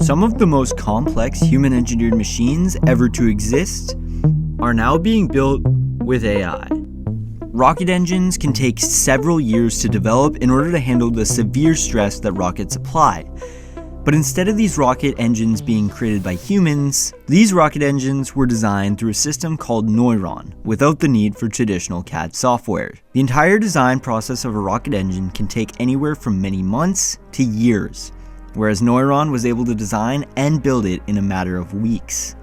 Some of the most complex human-engineered machines ever to exist are now being built with AI. Rocket engines can take several years to develop in order to handle the severe stress that rockets apply. But instead of these rocket engines being created by humans, these rocket engines were designed through a system called NoyRon, without the need for traditional CAD software. The entire design process of a rocket engine can take anywhere from many months to years, whereas NoyRon was able to design and build it in a matter of weeks.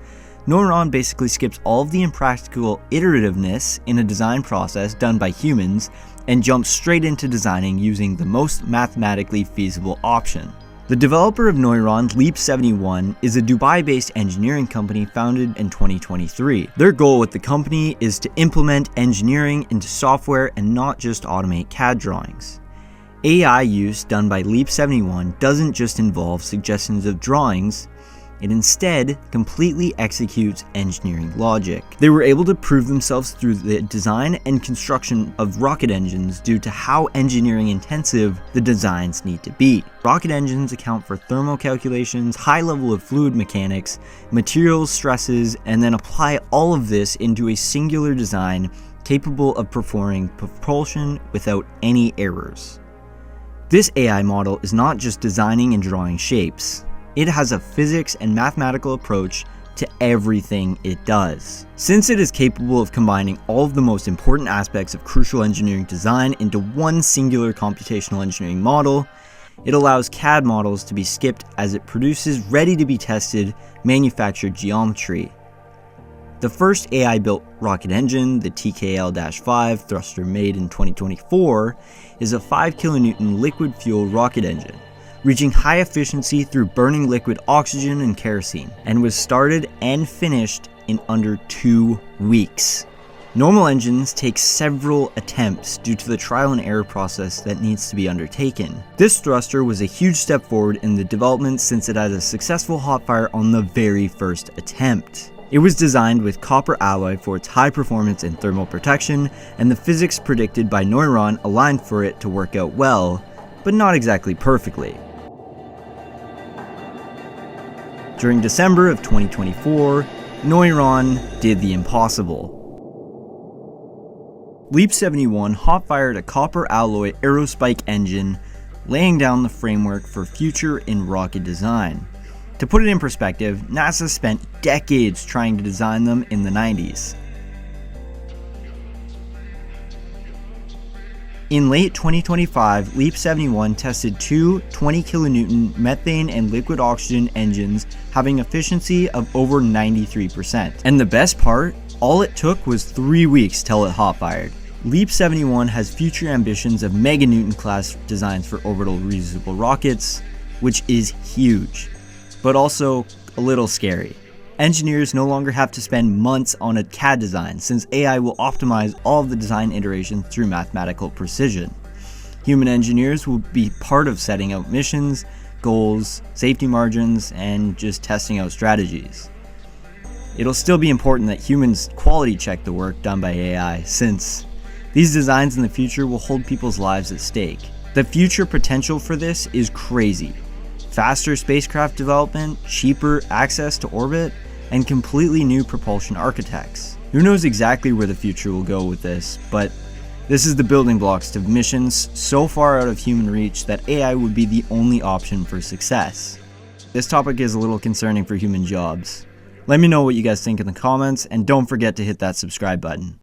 NoyRon basically skips all of the impractical iterativeness in a design process done by humans and jumps straight into designing using the most mathematically feasible option. The developer of NoyRon, Leap71, is a Dubai-based engineering company founded in 2023. Their goal with the company is to implement engineering into software and not just automate CAD drawings. AI use done by Leap71 doesn't just involve suggestions of drawings, it instead completely executes engineering logic. They were able to prove themselves through the design and construction of rocket engines due to how engineering intensive the designs need to be. Rocket engines account for thermal calculations, high level of fluid mechanics, materials stresses, and then apply all of this into a singular design capable of performing propulsion without any errors. This AI model is not just designing and drawing shapes. It has a physics and mathematical approach to everything it does. Since it is capable of combining all of the most important aspects of crucial engineering design into one singular computational engineering model, it allows CAD models to be skipped as it produces ready-to-be-tested manufactured geometry. The first AI-built rocket engine, the TKL-5 thruster made in 2024, is a 5 kN liquid fuel rocket engine, reaching high efficiency through burning liquid oxygen and kerosene, and was started and finished in under 2 weeks. Normal engines take several attempts due to the trial and error process that needs to be undertaken. This thruster was a huge step forward in the development since it had a successful hot fire on the very first attempt. It was designed with copper alloy for its high performance and thermal protection, and the physics predicted by NoyRon aligned for it to work out well, but not exactly perfectly. During December of 2024, NoyRon did the impossible. Leap71 hot-fired a copper alloy aerospike engine, laying down the framework for future in rocket design. To put it in perspective, NASA spent decades trying to design them in the 90s. In late 2025, Leap71 tested two 20 kN methane and liquid oxygen engines having efficiency of over 93%. And the best part, all it took was 3 weeks till it hot-fired. Leap71 has future ambitions of meganewton class designs for orbital reusable rockets, which is huge, but also a little scary. Engineers no longer have to spend months on a CAD design since AI will optimize all of the design iterations through mathematical precision. Human engineers will be part of setting out missions, goals, safety margins, and just testing out strategies. It'll still be important that humans quality check the work done by AI since these designs in the future will hold people's lives at stake. The future potential for this is crazy. Faster spacecraft development, cheaper access to orbit, and completely new propulsion architects. Who knows exactly where the future will go with this, but this is the building blocks to missions so far out of human reach that AI would be the only option for success. This topic is a little concerning for human jobs. Let me know what you guys think in the comments, and don't forget to hit that subscribe button.